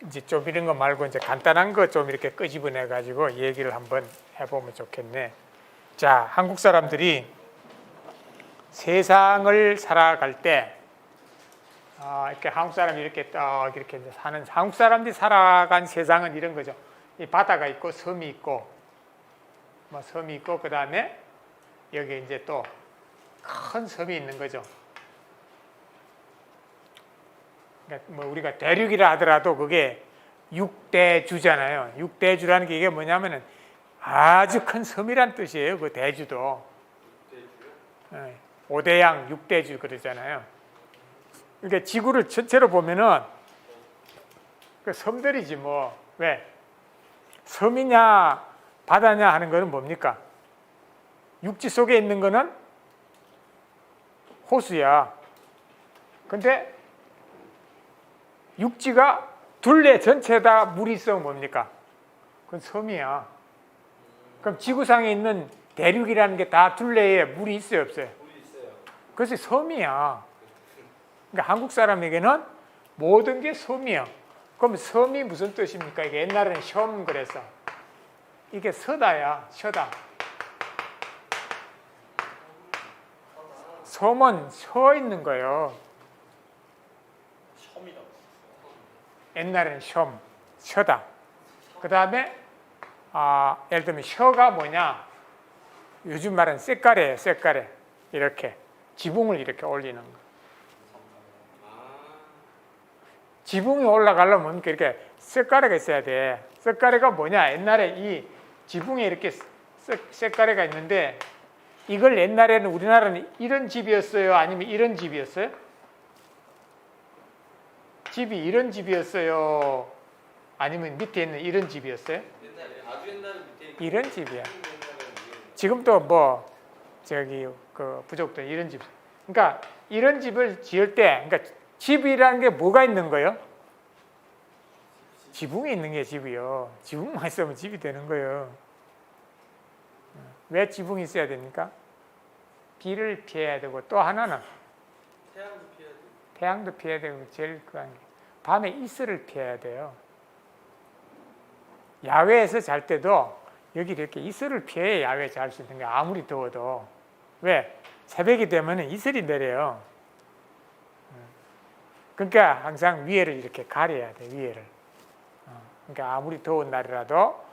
이제 좀 이런 거 말고 이제 간단한 거 좀 이렇게 끄집어내 가지고 얘기를 한번 해보면 좋겠네. 자, 한국 사람들이 세상을 살아갈 때 이렇게 한국 사람이 이렇게 딱 이렇게 이제 사는 한국 사람들이 살아간 세상은 이런 거죠. 이 바다가 있고 섬이 있고 뭐 섬이 있고 그 다음에 여기 이제 또 큰 섬이 있는 거죠. 그러니까 뭐 우리가 대륙이라 하더라도 그게 6대주잖아요. 6대주라는 게 이게 뭐냐면은 아주 큰 섬이란 뜻이에요. 그 대주도. 5대양 6대주 그러잖아요. 그러니까 지구를 전체로 보면은 그 섬들이지 뭐. 왜? 섬이냐 바다냐 하는 거는 뭡니까? 육지 속에 있는 거는 호수야. 근데 육지가 둘레 전체 다 물이 있으면 뭡니까? 그건 섬이야. 그럼 지구상에 있는 대륙이라는 게 다 둘레에 물이 있어요, 없어요? 물이 있어요. 그래서 섬이야. 그러니까 한국 사람에게는 모든 게 섬이야. 그럼 섬이 무슨 뜻입니까? 이게 옛날에는 섬 그랬어. 이게 서다야, 서다. 섬은 서 있는 거예요. 섬이다. 옛날에는 섬, 서다. 그 다음에 예를 들면 서가 뭐냐? 요즘 말은 쇳가래예요, 쇳가래. 이렇게 지붕을 이렇게 올리는 거. 지붕이 올라가려면 이렇게 쇳가래가 있어야 돼. 쇳가래가 뭐냐? 옛날에 이 지붕에 이렇게 쇳가래가 있는데 이걸 옛날에는 우리나라는 이런 집이었어요? 아니면 이런 집이었어요? 집이 이런 집이었어요? 아니면 밑에 있는 이런 집이었어요? 옛날에 아주 옛날에 밑에 이런 집이야. 지금도 뭐 저기 그 부족들 이런 집. 그러니까 이런 집을 지을 때, 그러니까 집이라는 게 뭐가 있는 거예요? 지붕이 있는 게 집이요. 지붕만 있으면 집이 되는 거예요. 왜 지붕이 있어야 됩니까? 비를 피해야 되고 또 하나는 태양도 피해야 돼. 태양도 피해야 되고 제일 그한 게 밤에 이슬을 피해야 돼요. 야외에서 잘 때도 여기 이렇게 이슬을 피해 야외에 잘 수 있는 게 아무리 더워도. 왜? 새벽이 되면 이슬이 내려요. 그러니까 항상 위에를 이렇게 가려야 돼, 위에를. 그러니까 아무리 더운 날이라도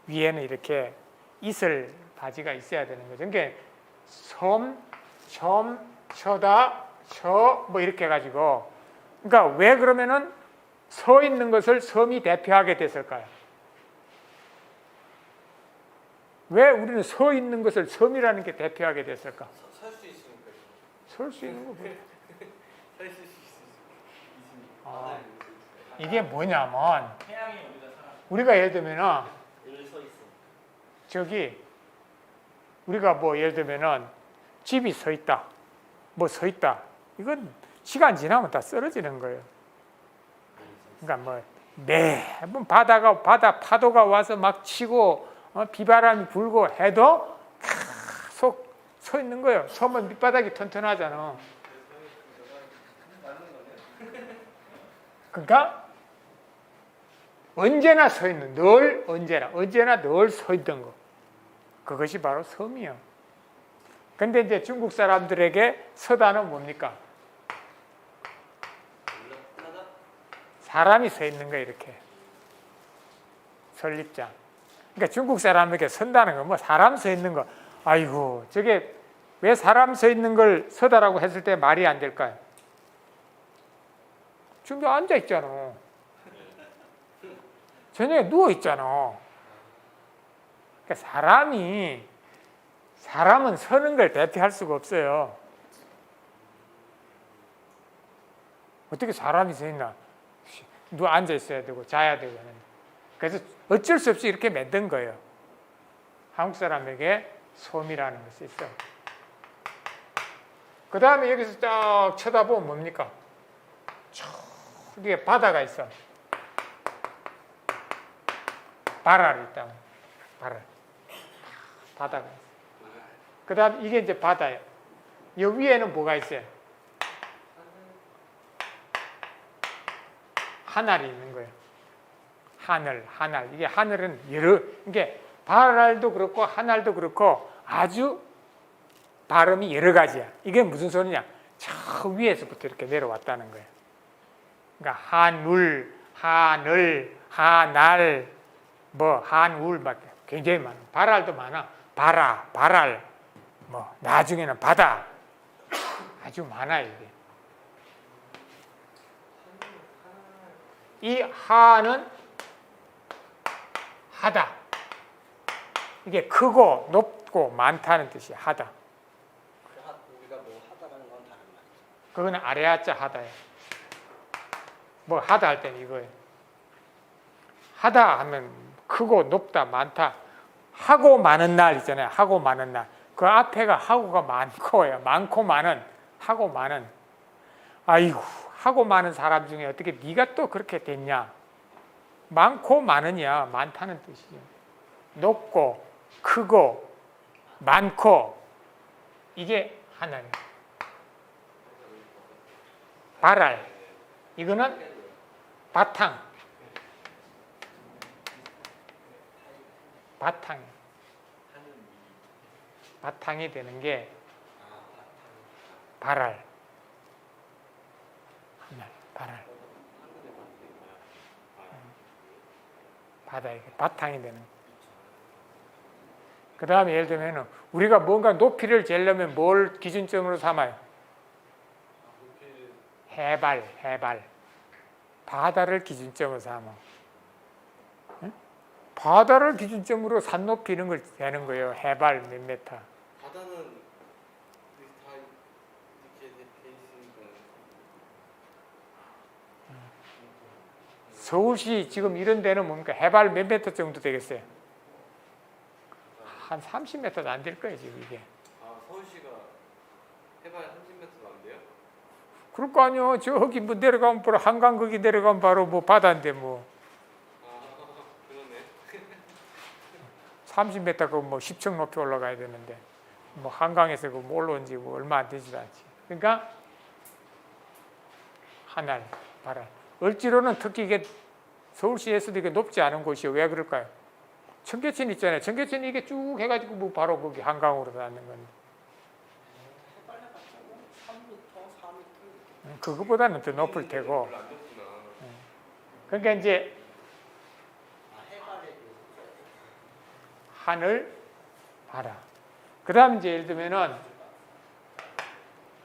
위에는 이렇게 이슬 바지가 있어야 되는 거죠. 그러니까 섬, 서다, 뭐 이렇게 해가지고. 그러니까 왜 그러면은 서 있는 것을 섬이 대표하게 됐을까요? 왜 우리는 서 있는 것을 섬이라는 게 대표하게 됐을까? 설 수 있으니까. 설 수 있는 거 뭐야? 설 수 있으니까. 이게 뭐냐면 태양이 여기다 살아. 우리가 예를 들면은 여기 서 있어. 저기 우리가 뭐 예를 들면은 집이 서 있다, 뭐 서 있다. 이건 시간 지나면 다 쓰러지는 거예요. 그러니까 뭐 매번 바다 파도가 와서 막 치고 비바람이 불고 해도 계속 서 있는 거예요. 서면 밑바닥이 튼튼하잖아. 그러니까 언제나 서 있는, 언제나 늘 서 있던 거. 그것이 바로 섬이요. 근데 이제 중국 사람들에게 서다는 뭡니까? 사람이 서 있는 거 이렇게. 설립장. 그러니까 중국 사람에게 선다는 건 뭐 사람 서 있는 거. 아이고, 저게 왜 사람 서 있는 걸 서다라고 했을 때 말이 안 될까요? 지금 앉아 있잖아. 저녁에 누워 있잖아. 그러니까 사람은 서는 걸 대표할 수가 없어요. 어떻게 사람이 서 있나? 누워 앉아 있어야 되고 자야 되고. 그래서 어쩔 수 없이 이렇게 만든 거예요. 한국 사람에게 섬이라는 것이 있어. 그 다음에 여기서 딱 쳐다보면 뭡니까? 저기에 바다가 있어. 바랄이 있다. 바랄. 바다가 있어. 그 다음 이게 이제 바다예요. 이 위에는 뭐가 있어요? 하늘이 있는 거예요. 하늘, 하날. 이게 하늘은 여러, 이게 발알도 그렇고 하날도 그렇고 아주 발음이 여러 가지야. 이게 무슨 소리냐? 저 위에서부터 이렇게 내려왔다는 거예요. 그러니까 한울, 하늘, 하날, 뭐 한울 막 굉장히 많아. 발알도 많아. 바라, 발알, 뭐 나중에는 바다. 아주 많아요 이게. 이 하는 하다. 이게 크고 높고 많다는 뜻이 하다. 우리가 뭐 하다라는 건 다른 말이죠. 그거는 아래하자 하다예요. 뭐 하다 할 때는 이거예요. 하다 하면 크고 높다 많다. 하고 많은 날 있잖아요. 하고 많은 날. 그 앞에가 하고가 많고예요. 많고 많은. 하고 많은. 아이고 하고 많은 사람 중에 어떻게 네가 또 그렇게 됐냐. 많고 많으냐 많다는 뜻이죠. 높고 크고 많고 이게 하나예요. 발알 이거는 바탕 바탕이 되는 게 발알 발알 바다에 바탕이 되는. 그 다음에 예를 들면 우리가 뭔가 높이를 재려면 뭘 기준점으로 삼아요? 해발 바다를 기준점으로 삼아. 응? 바다를 기준점으로 산 높이 이런 걸 재는 거예요. 해발 몇 메타. 바다는 다 이렇게 돼 있으니까. 서울시 지금 이런 데는 뭡니까? 해발 몇 메타 정도 되겠어요? 한 30m도 안 될 거예요 지금 이게. 아 서울시가 해발 30m도 안 돼요? 그럴 거 아니요. 저기 뭐 내려가면 바로 한강 거기 내려가면 바로 뭐 바다인데 뭐. 아 그러네. 30m 그뭐 10층 높이 올라가야 되는데 뭐 한강에서 그 뭐 올라온 지 뭐 얼마 안 되지도 않지. 그러니까 하늘, 바람. 을지로는 특히 이게 서울시에서도 이게 높지 않은 곳이요. 왜 그럴까요? 청계천 있잖아요. 청계천이 이게 쭉 해가지고 뭐 바로 거기 한강으로 닿는 건데. 해발 해봤자 3m, 4m. 그거보다는 더 높을 테고. 별로 안 높구나. 그러니까 이제 해발에 하늘, 바람. 그 다음 이제 예를 들면은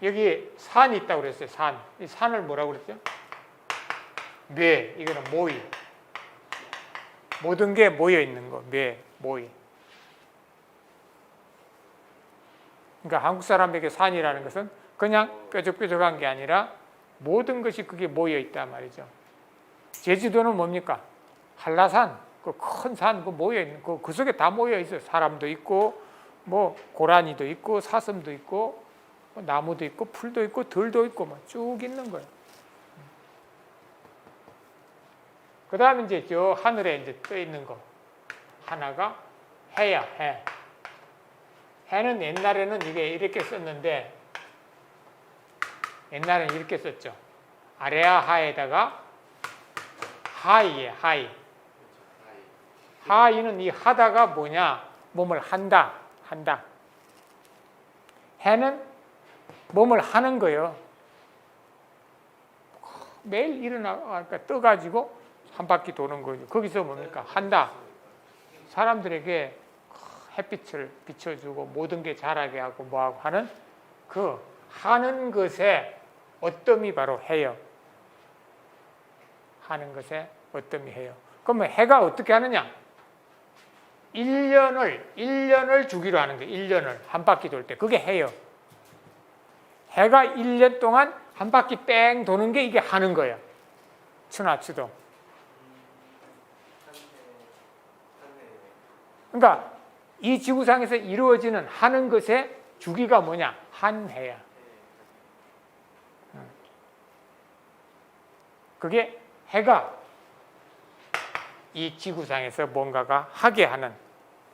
여기 산이 있다고 그랬어요. 산. 이 산을 뭐라고 그랬죠? 뇌. 이거는 모이. 모든 게 모여 있는 거. 뇌, 모이. 그러니까 한국 사람에게 산이라는 것은 그냥 뾰족뾰족한 게 아니라 모든 것이 그게 모여 있단 말이죠. 제주도는 뭡니까? 한라산, 그 큰 산, 그 모여 있는 그 속에 다 모여 있어요. 사람도 있고, 뭐 고라니도 있고, 사슴도 있고, 뭐 나무도 있고, 풀도 있고, 들도 있고, 막 쭉 있는 거예요. 그 다음에 이제 저 하늘에 이제 떠 있는 거 하나가 해야 해. 해는 옛날에는 이게 이렇게 썼는데 옛날에는 이렇게 썼죠. 아래와 하에다가 하이에 하이. 하이는 이 하다가 뭐냐? 몸을 한다. 해는 몸을 하는 거예요. 매일 일어나 떠가지고 한 바퀴 도는 거죠. 거기서 뭡니까? 한다. 사람들에게 햇빛을 비춰주고 모든 게 자라게 하고 뭐하고 하는 그 하는 것에 어뜸이 바로 해요. 하는 것에 어뜸이 해요. 그러면 해가 어떻게 하느냐? 1년을 주기로 하는 거예요. 1년을 한 바퀴 돌 때. 그게 해요. 해가 1년 동안 한 바퀴 뺑 도는 게 이게 하는 거예요. 추나추동. 그러니까 이 지구상에서 이루어지는 하는 것의 주기가 뭐냐? 한 해야. 그게 해가 이 지구상에서 뭔가가 하게 하는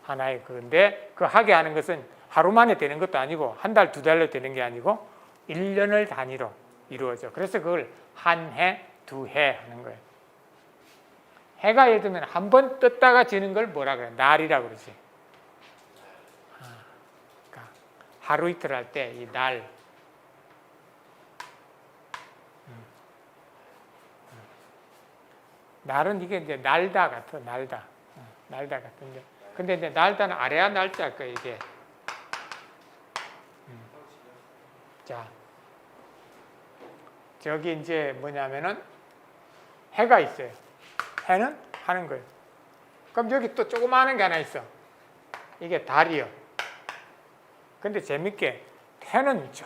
하나의 그건데 그 하게 하는 것은 하루 만에 되는 것도 아니고 한 달, 두 달로 되는 게 아니고 1년을 단위로 이루어져. 그래서 그걸 한 해, 두 해 하는 거예요. 해가 예를 들면 한 번 떴다가 지는 걸 뭐라 그래? 날이라 그러지. 그러니까 하루 이틀 할 때 이 날. 날은 이게 이제 날다 같아, 날다. 날다 같은데. 근데 이제 날다는 아래야 날짜 거 이게. 자, 저기 이제 뭐냐면은 해가 있어요. 해는 하는 거예요. 그럼 여기 또 조그마한 게 하나 있어. 이게 달이요. 근데 재밌게 해는 저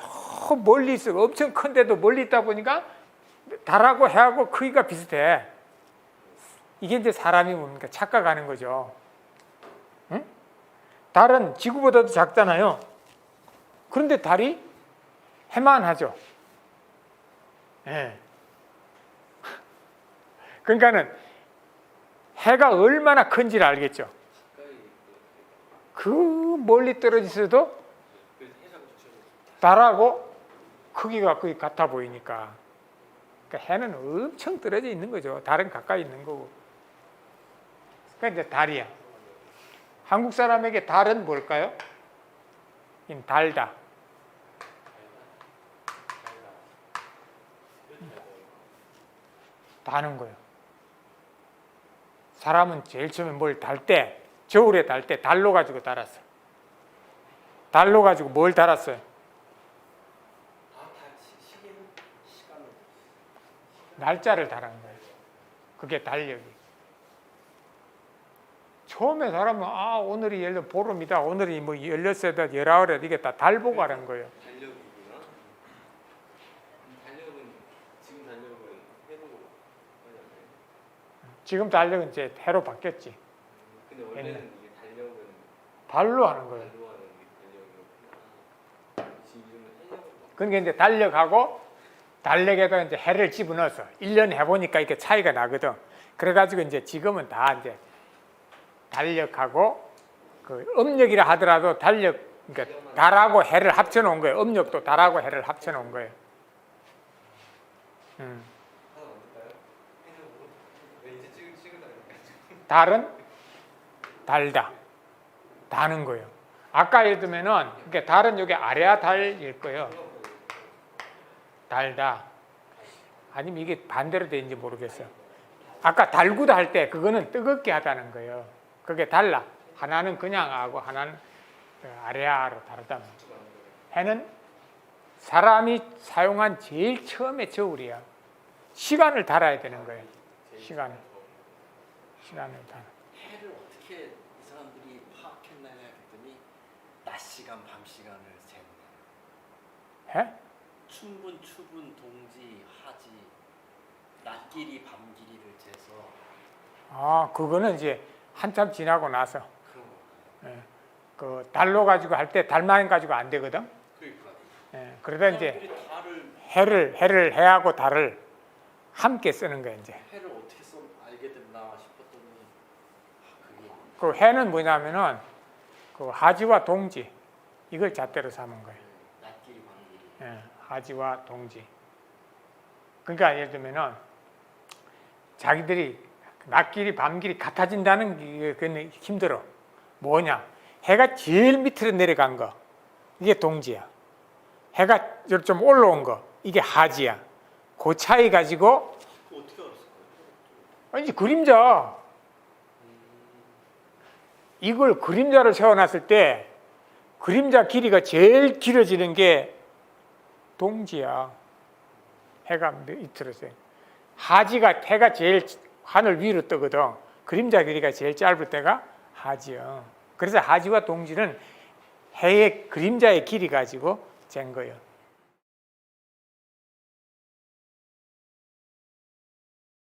멀리 있어. 엄청 큰데도 멀리 있다 보니까 달하고 해하고 크기가 비슷해. 이게 이제 사람이 뭡니까? 착각하는 거죠. 응? 달은 지구보다도 작잖아요. 그런데 달이 해만 하죠. 예. 그러니까는 해가 얼마나 큰지를 알겠죠. 그 멀리 떨어져 있어도 달하고 크기가 거의 같아 보이니까. 그러니까 해는 엄청 떨어져 있는 거죠. 달은 가까이 있는 거고. 그러니까 이제 달이야. 한국 사람에게 달은 뭘까요? 달다. 다는 거예요. 사람은 제일 처음에 뭘 달 때, 겨울에 달 때 달로 가지고 달았어. 달로 가지고 뭘 달았어요? 날짜를 달한 거예요. 그게 달력이. 처음에 사람은 오늘이 예를 들어 보름이다. 오늘이 뭐 16세다, 19세다. 이게 다 달 보고 하는 거예요. 달력이구나. 달력은 지금 달력은 해로 하잖아요. 지금 달력은 이제 해로 바뀌었지. 근데 원래는 이게 달력은 달로 하는 거예요. 달로 하는 게 달력이었구나. 지금 해력은 그러니까 이제 달력하고 달력에다 이제 해를 집어넣어서 1년 해보니까 이렇게 차이가 나거든. 그래가지고 이제 지금은 다 이제 달력하고 그 음력이라 하더라도 달력, 그러니까 달하고 해를 합쳐놓은 거예요. 음력도 달하고 해를 합쳐놓은 거예요. 하나 만들까요? 해력으로? 왜 이제 찍으다니까. 달은 달다. 다는 거예요. 아까 예를 들면은 그러니까 달은 여기 아래야 달일 거예요. 달다. 아니면 이게 반대로 되는지 모르겠어요. 아까 달구다 할 때 그거는 뜨겁게 하다는 거예요. 그게 달라. 하나는 그냥 하고 하나는 아래아로 다르다. 해는 사람이 사용한 제일 처음에 저울이야. 시간을 달아야 되는 거예요. 시간을 달아. 해를 어떻게 이 사람들이 파악했나요? 했더니 낮 시간, 밤 시간을 재는 해? 춘분, 추분, 동지, 하지, 낮 길이, 밤 길이를 재서 그거는 이제 한참 지나고 나서 그런 거. 예, 그 달로 가지고 할 때 달만 가지고 안 되거든. 그러니까 예, 그러다 이제 달을 해를 해하고 달을 함께 쓰는 거예요. 이제 해를 어떻게 알게 됐나 싶었더니 그게 그 해는 뭐냐면은 그 하지와 동지 이걸 잣대로 삼은 거예요. 낮 길이, 밤 길이. 예, 하지와 동지. 그러니까 예를 들면은 자기들이 낮길이 밤길이 같아진다는 게 그건 힘들어. 뭐냐? 해가 제일 밑으로 내려간 거 이게 동지야. 해가 좀 올라온 거 이게 하지야. 그 차이 가지고 어떻게 알았을까요? 이제 그림자. 이걸 그림자를 세워놨을 때 그림자 길이가 제일 길어지는 게 동지야. 해가 밑으로 세. 하지가 해가 제일 하늘 위로 뜨거든. 그림자 길이가 제일 짧을 때가 하지요. 그래서 하지와 동지는 해의 그림자의 길이 가지고 잰 거예요.